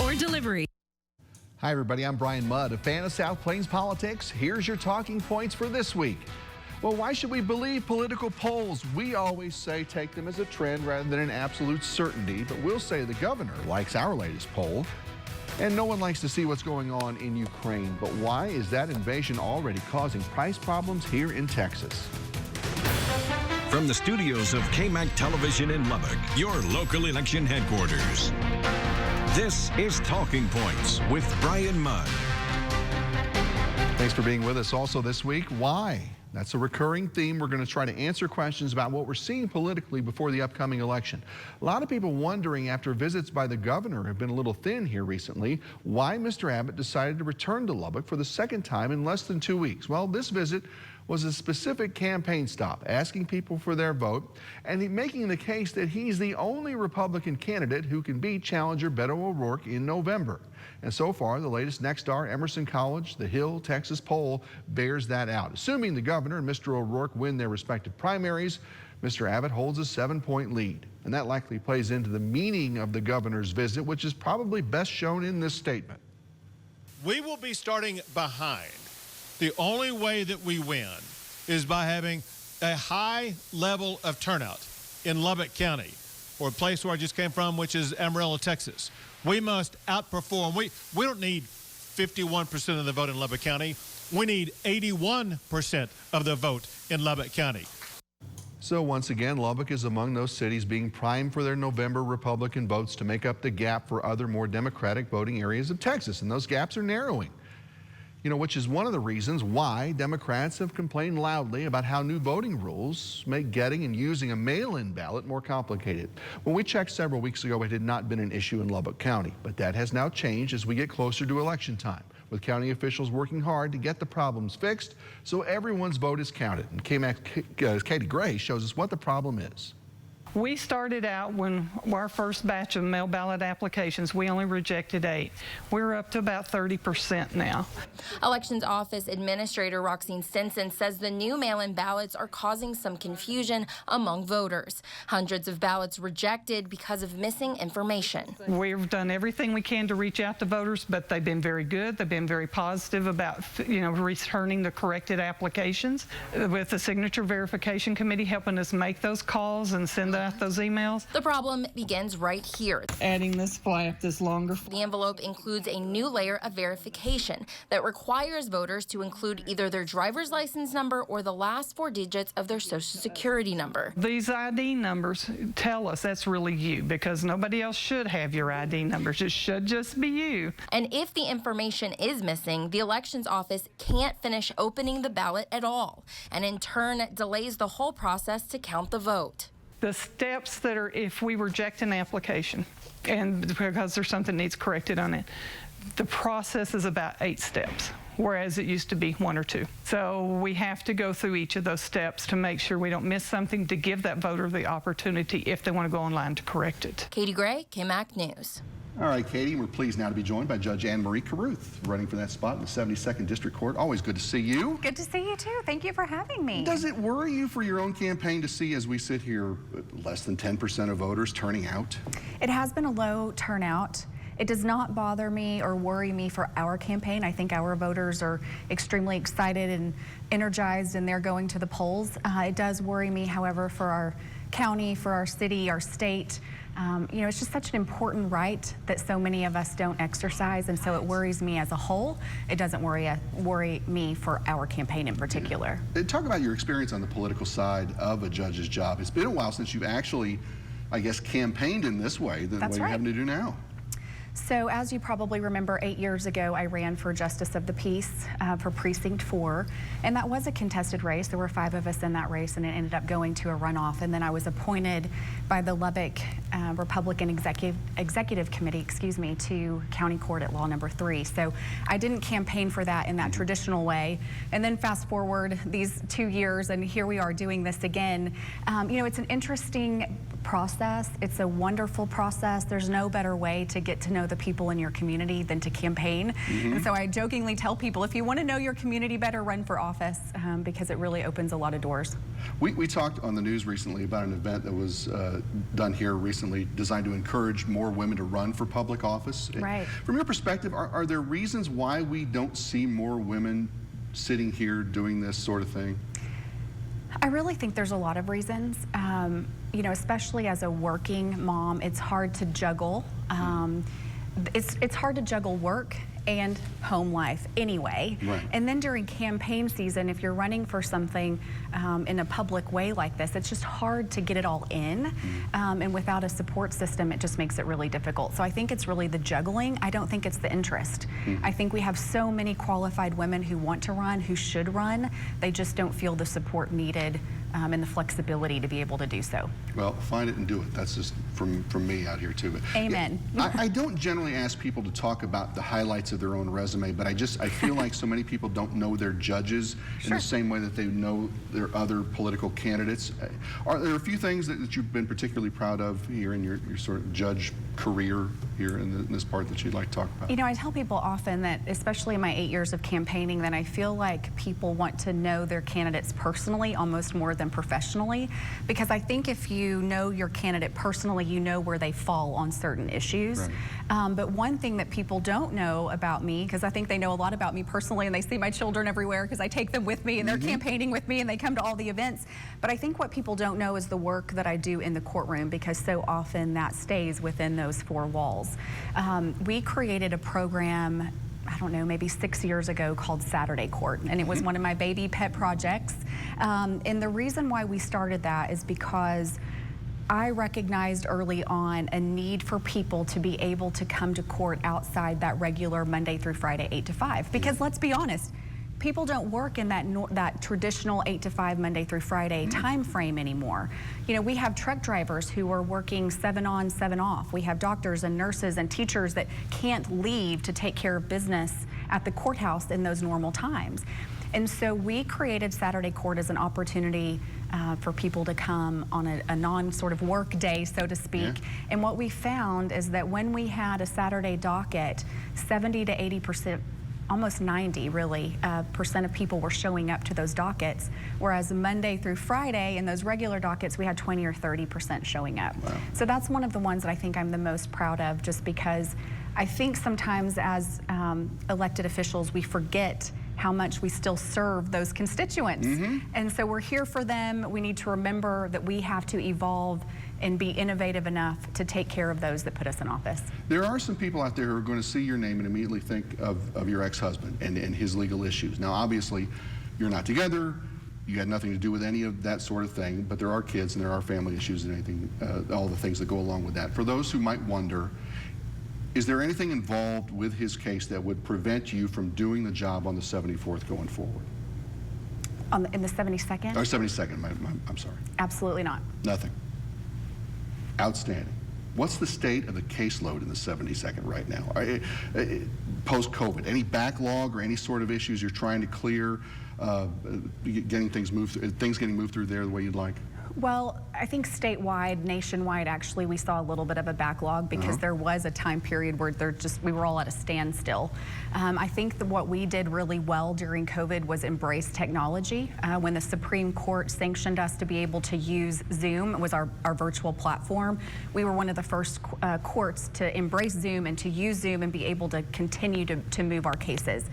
or delivery. Hi, everybody. I'm Bryan Mudd, a fan of South Plains politics. Here's your talking points for this week. Well, why should we believe political polls? We always say take them as a trend rather than an absolute certainty, but we'll say the governor likes our latest poll. And no one likes to see what's going on in Ukraine. But why is that invasion already causing price problems here in Texas? From the studios of KAMC Television in Lubbock, your local election headquarters. This is Talking Points with Bryan Mudd. Thanks for being with us also this week. Why? That's a recurring theme. We're going to try to answer questions about what we're seeing politically before the upcoming election. A lot of people wondering, after visits by the governor have been a little thin here recently, why Mr. Abbott decided to return to Lubbock for the second time in less than 2 weeks. Well, this visit was a specific campaign stop, asking people for their vote, and making the case that he's the only Republican candidate who can beat challenger Beto O'Rourke in November. And so far, the latest Nexstar, Emerson College, the Hill, Texas poll bears that out. Assuming the governor and Mr. O'Rourke win their respective primaries, Mr. Abbott holds a 7-point lead. And that likely plays into the meaning of the governor's visit, which is probably best shown in this statement. We will be starting behind. The only way that we win is by having a high level of turnout in Lubbock County, or a place where I just came from, which is Amarillo, Texas. We must outperform. We don't need 51% of the vote in Lubbock County. We need 81% of the vote in Lubbock County. So once again, Lubbock is among those cities being primed for their November Republican votes to make up the gap for other more Democratic voting areas of Texas, and those gaps are narrowing. Which is one of the reasons why Democrats have complained loudly about how new voting rules make getting and using a mail-in ballot more complicated. When we checked several weeks ago, it had not been an issue in Lubbock County, but that has now changed as we get closer to election time, with county officials working hard to get the problems fixed so everyone's vote is counted. And KAMC, Katie Gray shows us what the problem is. We started out when our first batch of mail ballot applications, we only rejected 8. We're up to about 30% now. Elections Office Administrator Roxine Stinson says the new mail-in ballots are causing some confusion among voters. Hundreds of ballots rejected because of missing information. We've done everything we can to reach out to voters, but they've been very good. They've been very positive about, returning the corrected applications, with the Signature Verification Committee helping us make those calls and send out those emails. The problem begins right here. Adding this flap, this longer. The envelope includes a new layer of verification that requires voters to include either their driver's license number or the last 4 digits of their social security number. These ID numbers tell us that's really you, because nobody else should have your ID numbers. It should just be you. And if the information is missing, the elections office can't finish opening the ballot at all, and in turn delays the whole process to count the vote. The steps that are, if we reject an application, and because there's something needs corrected on it, the process is about 8 steps, whereas it used to be 1 or 2. So we have to go through each of those steps to make sure we don't miss something, to give that voter the opportunity, if they want to go online, to correct it. Katie Gray, KAMC News. All right, Katie, we're pleased now to be joined by Judge Anne Marie Carruth, running for that spot in the 72nd District Court. Always good to see you. Good to see you, too. Thank you for having me. Does it worry you for your own campaign to see, as we sit here, less than 10% of voters turning out? It has been a low turnout. It does not bother me or worry me for our campaign. I think our voters are extremely excited and energized, and they're going to the polls. It does worry me, however, for our county, for our city, our state. It's just such an important right that so many of us don't exercise, and so it worries me as a whole. It doesn't worry me for our campaign in particular. Talk about your experience on the political side of a judge's job. It's been a while since you've actually, I guess, campaigned in this way than what you're having to do now. So as you probably remember, 8 years ago, I ran for Justice of the Peace for Precinct 4, and that was a contested race. There were 5 of us in that race, and it ended up going to a runoff. And then I was appointed by the Lubbock Republican Executive Committee, to County Court at Law Number 3. So I didn't campaign for that in that traditional way. And then fast forward these 2 years, and here we are doing this again. It's an interesting process. It's a wonderful process. There's no better way to get to know the people in your community than to campaign. And so I jokingly tell people, if you want to know your community better, run for office, because it really opens a lot of doors. We talked on the news recently about an event that was done here recently designed to encourage more women to run for public office. Right. From your perspective, are there reasons why we don't see more women sitting here doing this sort of thing? I really think there's a lot of reasons. You know, especially as a working mom, it's hard to juggle. It's hard to juggle work and home life anyway. Right. And then during campaign season, if you're running for something in a public way like this, it's just hard to get it all in. And without a support system, it just makes it really difficult. So I think it's really the juggling. I don't think it's the interest. I think we have so many qualified women who want to run, who should run. They just don't feel the support needed and the flexibility to be able to do so. Well, find it and do it. That's just from me out here too. But Amen. Yeah, I don't generally ask people to talk about the highlights of their own resume, but I feel like so many people don't know their judges in the same way that they know their other political candidates. Are there a few things that you've been particularly proud of here in your sort of judge career here in this part that you'd like to talk about? You know, I tell people often that, especially in my 8 years of campaigning, that I feel like people want to know their candidates personally almost more than professionally, because I think if you know your candidate personally, you know where they fall on certain issues. Right. But one thing that people don't know about me, because I think they know a lot about me personally and they see my children everywhere because I take them with me and they're campaigning with me and they come to all the events, but I think what people don't know is the work that I do in the courtroom, because so often that stays within those four walls. We created a program, I don't know, maybe 6 years ago, called Saturday Court, and it was one of my baby pet projects. And the reason why we started that is because I recognized early on a need for people to be able to come to court outside that regular Monday through Friday 8 to 5. Because let's be honest, people don't work in that traditional 8 to 5 Monday through Friday time frame anymore. You know, we have truck drivers who are working 7 on, 7 off. We have doctors and nurses and teachers that can't leave to take care of business at the courthouse in those normal times. And so we created Saturday Court as an opportunity for people to come on a non-sort of work day, so to speak. And what we found is that when we had a Saturday docket, 70 to 80%, almost 90 really, percent of people were showing up to those dockets, whereas Monday through Friday in those regular dockets, we had 20 or 30% showing up. Wow. So that's one of the ones that I think I'm the most proud of, just because I think sometimes as elected officials, we forget how much we still serve those constituents. And so we're here for them. We need to remember that we have to evolve and be innovative enough to take care of those that put us in office. There are some people out there who are going to see your name and immediately think of your ex-husband and his legal issues. Now, obviously, you're not together. You had nothing to do with any of that sort of thing, but there are kids and there are family issues and anything, all the things that go along with that. For those who might wonder, is there anything involved with his case that would prevent you from doing the job on the 74th going forward? In the 72nd? Or 72nd, I'm sorry. Absolutely not. Nothing. Outstanding. What's the state of the caseload in the 72nd right now? Post-COVID, any backlog or any sort of issues you're trying to clear, getting things getting moved through there the way you'd like? Well, I think statewide, nationwide, actually, we saw a little bit of a backlog because there was a time period where we were all at a standstill. I think that what we did really well during COVID was embrace technology. When the Supreme Court sanctioned us to be able to use Zoom, it was our virtual platform. We were one of the first courts to embrace Zoom and to use Zoom and be able to continue to move our cases.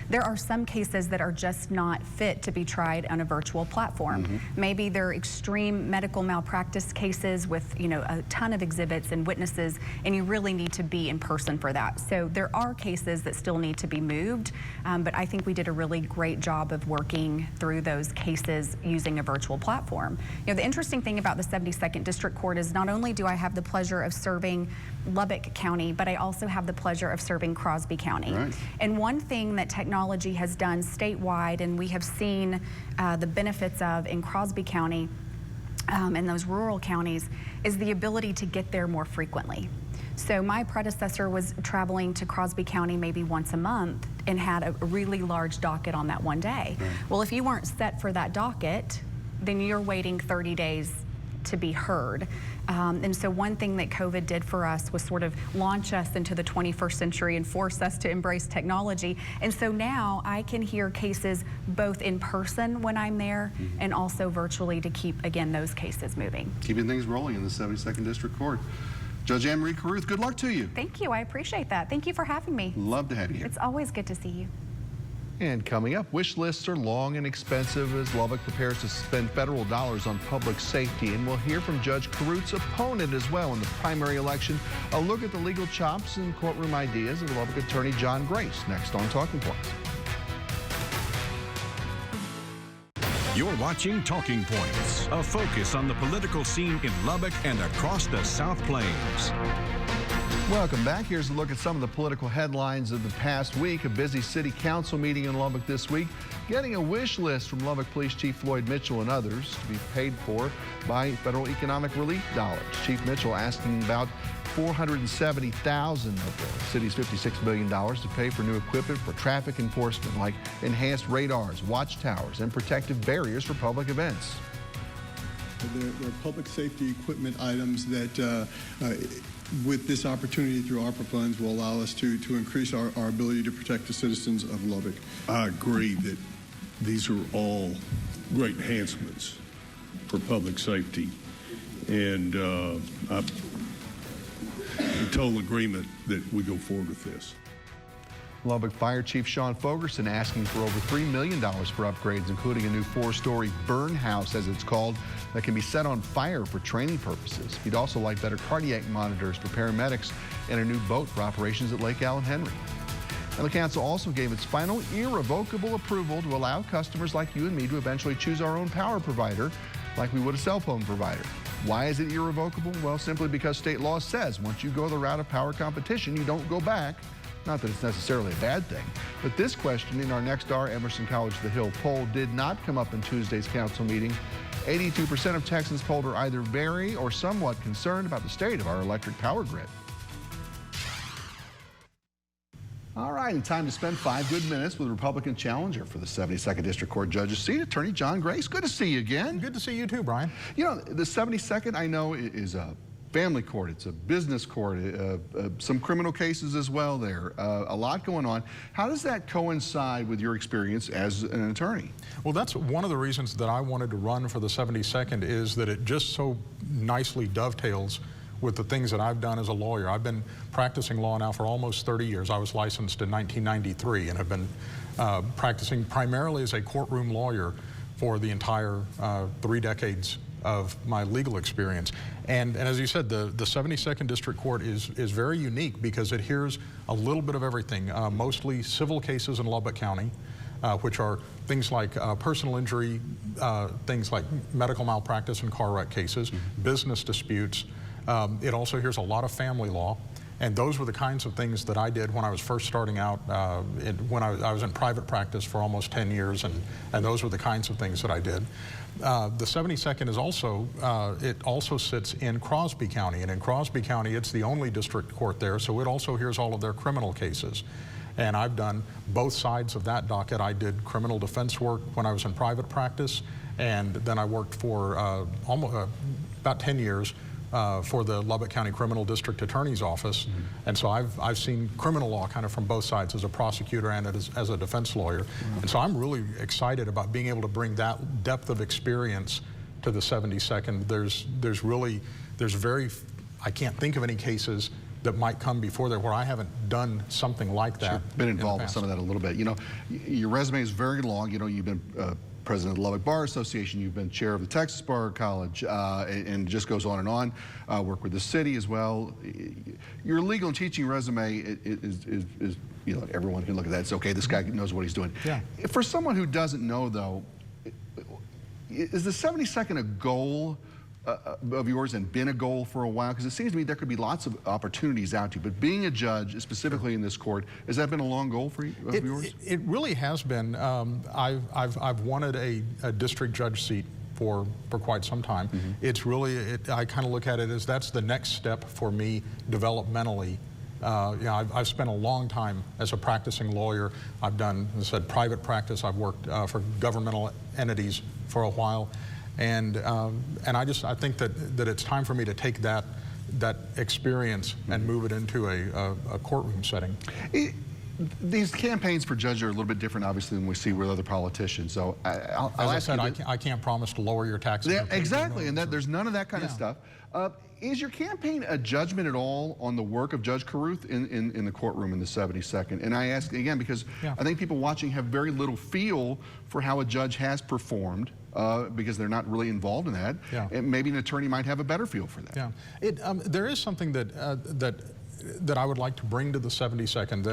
There are some cases that are just not fit to be tried on a virtual platform. Maybe they're extreme medical malpractice cases with, you know, a ton of exhibits and witnesses, and you really need to be in person for that. So there are cases that still need to be moved, but I think we did a really great job of working through those cases using a virtual platform. You know, the interesting thing about the 72nd District Court is not only do I have the pleasure of serving Lubbock County, but I also have the pleasure of serving Crosby County. Right. And one thing that technology has done statewide, and we have seen the benefits of in Crosby County and those rural counties, is the ability to get there more frequently. So my predecessor was traveling to Crosby County maybe once a month and had a really large docket on that one day. Well, if you weren't set for that docket, then you're waiting 30 days to be heard. And so one thing that COVID did for us was sort of launch us into the 21st century and force us to embrace technology. And so now I can hear cases both in person when I'm there and also virtually to keep, again, those cases moving. Keeping things rolling in the 72nd District Court. Judge Anne-Marie Carruth, good luck to you. Thank you. I appreciate that. Thank you for having me. Love to have you here. It's always good to see you. And coming up, wish lists are long and expensive as Lubbock prepares to spend federal dollars on public safety. And we'll hear from Judge Carruth's opponent as well in the primary election. A look at the legal chops and courtroom ideas of Lubbock attorney John Grace next on Talking Points. You're watching Talking Points, a focus on the political scene in Lubbock and across the South Plains. Welcome back. Here's a look at some of the political headlines of the past week. A busy city council meeting in Lubbock this week, getting a wish list from Lubbock Police Chief Floyd Mitchell and others to be paid for by federal economic relief dollars. Chief Mitchell asking about $470,000 of the city's $56 million to pay for new equipment for traffic enforcement, like enhanced radars, watchtowers, and protective barriers for public events. There are public safety equipment items that with this opportunity through ARPA funds will allow us to increase our ability to protect the citizens of Lubbock. I agree that these are all great enhancements for public safety, and I'm in total agreement that we go forward with this. Lubbock Fire Chief Sean Fogerson asking for over $3 million for upgrades, including a new 4-story burn house, as it's called, that can be set on fire for training purposes. He'd also like better cardiac monitors for paramedics and a new boat for operations at Lake Allen Henry. And the council also gave its final irrevocable approval to allow customers like you and me to eventually choose our own power provider, like we would a cell phone provider. Why is it irrevocable? Well, simply because state law says once you go the route of power competition, you don't go back. Not that it's necessarily a bad thing, but this question in our Next Hour Emerson College The Hill poll did not come up in Tuesday's council meeting. 82% of Texans polled are either very or somewhat concerned about the state of our electric power grid. All right, and time to spend 5 good minutes with Republican challenger for the 72nd District Court Judge's seat, Attorney John Grace. Good to see you again. Good to see you too, Brian. You know, the 72nd, I know, is a family court, it's a business court, some criminal cases as well there, a lot going on. How does that coincide with your experience as an attorney? Well, that's one of the reasons that I wanted to run for the 72nd, is that it just so nicely dovetails with the things that I've done as a lawyer. I've been practicing law now for almost 30 years. I was licensed in 1993 and have been practicing primarily as a courtroom lawyer for the entire 3 decades of my legal experience. And as you said, the 72nd District Court is very unique because it hears a little bit of everything, mostly civil cases in Lubbock County, which are things like personal injury, things like medical malpractice and car wreck cases, business disputes. It also hears a lot of family law. And those were the kinds of things that I did when I was first starting out, when I was in private practice for almost 10 years, and those were the kinds of things that I did. The 72nd is also, it also sits in Crosby County, and in Crosby County it's the only district court there, so it also hears all of their criminal cases. And I've done both sides of that docket. I did criminal defense work when I was in private practice, and then I worked for about 10 years for the Lubbock County Criminal District Attorney's Office. And so I've seen criminal law kind of from both sides as a prosecutor and as a defense lawyer. And so I'm really excited about being able to bring that depth of experience to the 72nd. I can't think of any cases that might come before there where I haven't done something like that. Sure. Been involved with some of that a little bit. You know, your resume is very long. You know, you've been president of the Lubbock Bar Association, you've been chair of the Texas Bar College, and it just goes on and on. Work with the city as well. Your legal and teaching resume is, you know, everyone can look at that and say, okay, this guy knows what he's doing. Yeah. For someone who doesn't know, though, is the 72nd a goal of yours and been a goal for a while? Because it seems to me there could be lots of opportunities out to you, but being a judge, specifically in this court, has that been a long goal for you, of yours? It really has been. I've wanted a district judge seat for quite some time. It's really, I kind of look at it as that's the next step for me developmentally. You know, I've spent a long time as a practicing lawyer. I've done, as I said, private practice. I've worked for governmental entities for a while. And I think that it's time for me to take that experience and move it into a courtroom setting. These campaigns for judges are a little bit different, obviously, than we see with other politicians. So I'll As ask I you said, I can't promise to lower your taxes. Yeah, exactly, and there's none of that kind of Yeah. stuff. Is your campaign a judgment at all on the work of Judge Carruth in the courtroom in the 72nd? And I ask again because I think people watching have very little feel for how a judge has performed because they're not really involved in that. Yeah. And maybe an attorney might have a better feel for that. Yeah, there is something that I would like to bring to the 72nd.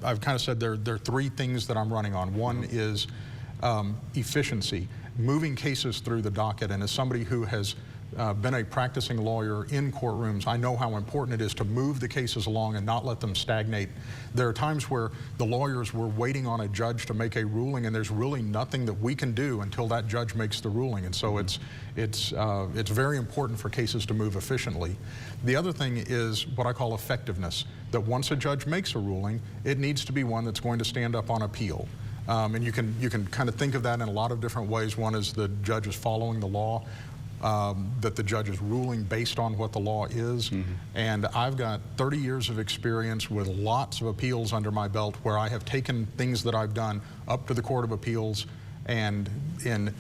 I've kind of said there are three things that I'm running on. One is efficiency, moving cases through the docket, and as somebody who has been a practicing lawyer in courtrooms, I know how important it is to move the cases along and not let them stagnate. There are times where the lawyers were waiting on a judge to make a ruling, and there's really nothing that we can do until that judge makes the ruling. And so it's very important for cases to move efficiently. The other thing is what I call effectiveness, that once a judge makes a ruling, it needs to be one that's going to stand up on appeal. And you can kind of think of that in a lot of different ways. One is the judge is following the law. That the judge is ruling based on what the law is. And I've got 30 years of experience with lots of appeals under my belt where I have taken things that I've done up to the Court of Appeals, and in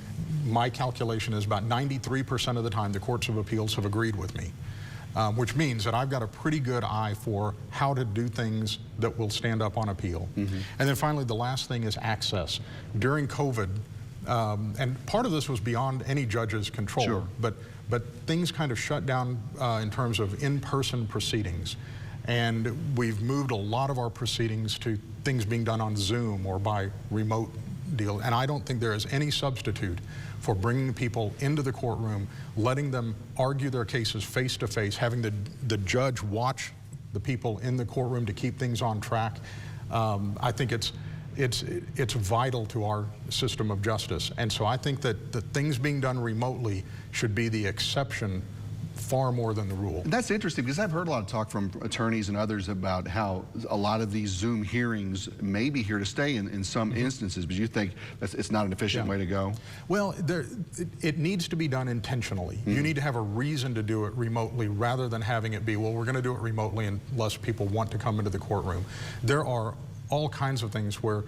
my calculation is about 93% of the time the courts of appeals have agreed with me, which means that I've got a pretty good eye for how to do things that will stand up on appeal. And then finally, the last thing is access. During COVID, and part of this was beyond any judge's control, Sure. but things kind of shut down in terms of in-person proceedings. And we've moved a lot of our proceedings to things being done on Zoom or by remote deal. And I don't think there is any substitute for bringing people into the courtroom, letting them argue their cases face to face, having the judge watch the people in the courtroom to keep things on track. I think it's vital to our system of justice. And so I think that the things being done remotely should be the exception far more than the rule. And that's interesting because I've heard a lot of talk from attorneys and others about how a lot of these Zoom hearings may be here to stay in some instances, but you think it's not an efficient way to go? Well, it needs to be done intentionally. You need to have a reason to do it remotely rather than having it be, well, we're going to do it remotely unless people want to come into the courtroom. There are all kinds of things where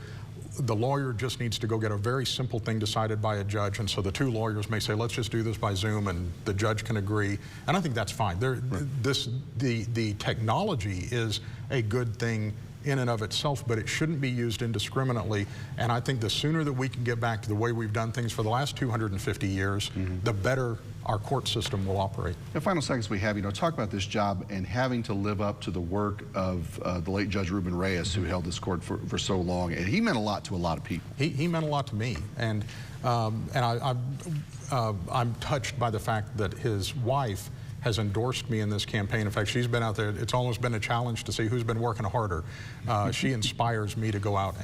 the lawyer just needs to go get a very simple thing decided by a judge, and so the two lawyers may say, let's just do this by Zoom, and the judge can agree, and I think that's fine. The technology is a good thing in and of itself, but it shouldn't be used indiscriminately, and I think the sooner that we can get back to the way we've done things for the last 250 years, the better our court system will operate. The final seconds we have, talk about this job and having to live up to the work of the late Judge Ruben Reyes, who held this court for so long, and he meant a lot to a lot of people. He meant a lot to me, and I'm touched by the fact that his wife has endorsed me in this campaign. In fact, she's been out there. It's almost been a challenge to see who's been working harder. She inspires me to go out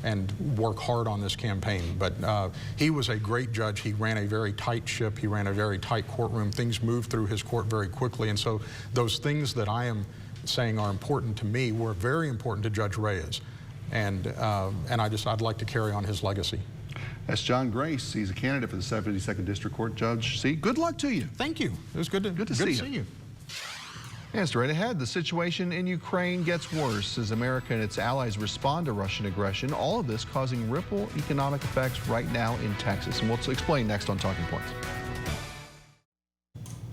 and work hard on this campaign. But he was a great judge. He ran a very tight ship. He ran a very tight courtroom. Things moved through his court very quickly. And so those things that I am saying are important to me were very important to Judge Reyes. And I'd like to carry on his legacy. That's John Grace. He's a candidate for the 72nd District Court. Judge C., good luck to you. Thank you. It was good to see you. Yeah, straight ahead, the situation in Ukraine gets worse as America and its allies respond to Russian aggression. All of this causing ripple economic effects right now in Texas. And we'll explain next on Talking Points.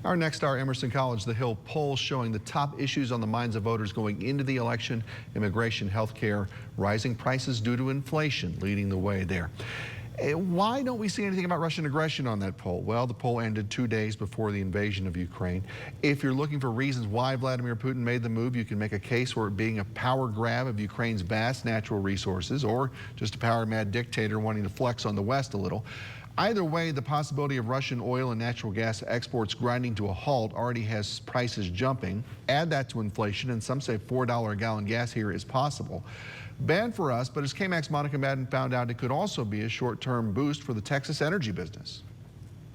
Our next, our Emerson College The Hill poll showing the top issues on the minds of voters going into the election: immigration, health care, rising prices due to inflation leading the way there. Why don't we see anything about Russian aggression on that poll? Well, the poll ended 2 days before the invasion of Ukraine. If you're looking for reasons why Vladimir Putin made the move, you can make a case for it being a power grab of Ukraine's vast natural resources, or just a power-mad dictator wanting to flex on the West a little. Either way, the possibility of Russian oil and natural gas exports grinding to a halt already has prices jumping. Add that to inflation, and some say $4 a gallon gas here is possible. Bad for us, but as KAMC's Monica Madden found out, it could also be a short-term boost for the Texas energy business.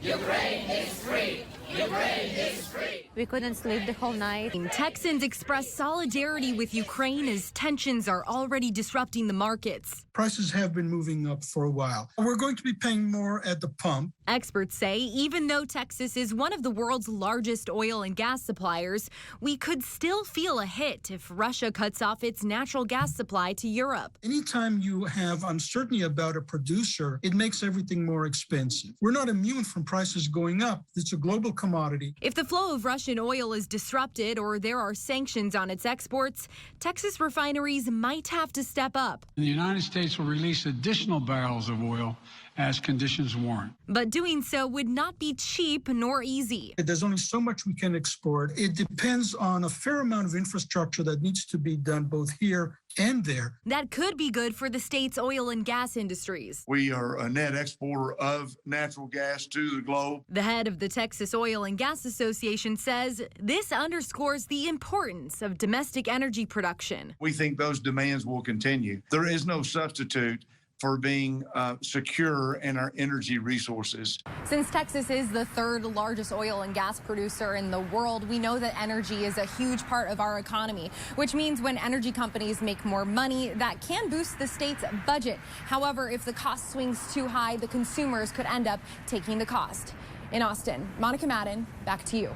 Ukraine is free! Ukraine is free! We couldn't sleep the whole night. Texans express solidarity with Ukraine as tensions are already disrupting the markets. Prices have been moving up for a while. We're going to be paying more at the pump. Experts say even though Texas is one of the world's largest oil and gas suppliers, we could still feel a hit if Russia cuts off its natural gas supply to Europe. Anytime you have uncertainty about a producer, it makes everything more expensive. We're not immune from prices going up. It's a global commodity. If the flow of Russian oil is disrupted or there are sanctions on its exports, Texas refineries might have to step up. The United States will release additional barrels of oil as conditions warrant. But doing so would not be cheap nor easy. There's only so much we can export. It depends on a fair amount of infrastructure that needs to be done both here and there. That could be good for the state's oil and gas industries. We are a net exporter of natural gas to the globe. The head of the Texas Oil and Gas Association says this underscores the importance of domestic energy production. We think those demands will continue. There is no substitute for being secure in our energy resources. Since Texas is the third largest oil and gas producer in the world, we know that energy is a huge part of our economy, which means when energy companies make more money, that can boost the state's budget. However, if the cost swings too high, the consumers could end up taking the cost. In Austin, Monica Madden, back to you.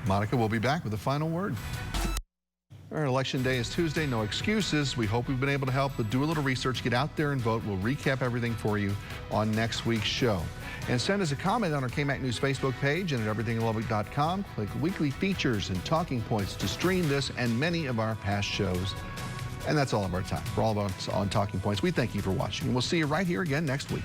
Monica will be back with the final word. Our election day is Tuesday, no excuses. We hope we've been able to help, but do a little research, get out there and vote. We'll recap everything for you on next week's show. And send us a comment on our KMAC News Facebook page and at everythinginlubbock.com. Click weekly features and talking points to stream this and many of our past shows. And that's all of our time. For all of us on Talking Points, we thank you for watching. And we'll see you right here again next week.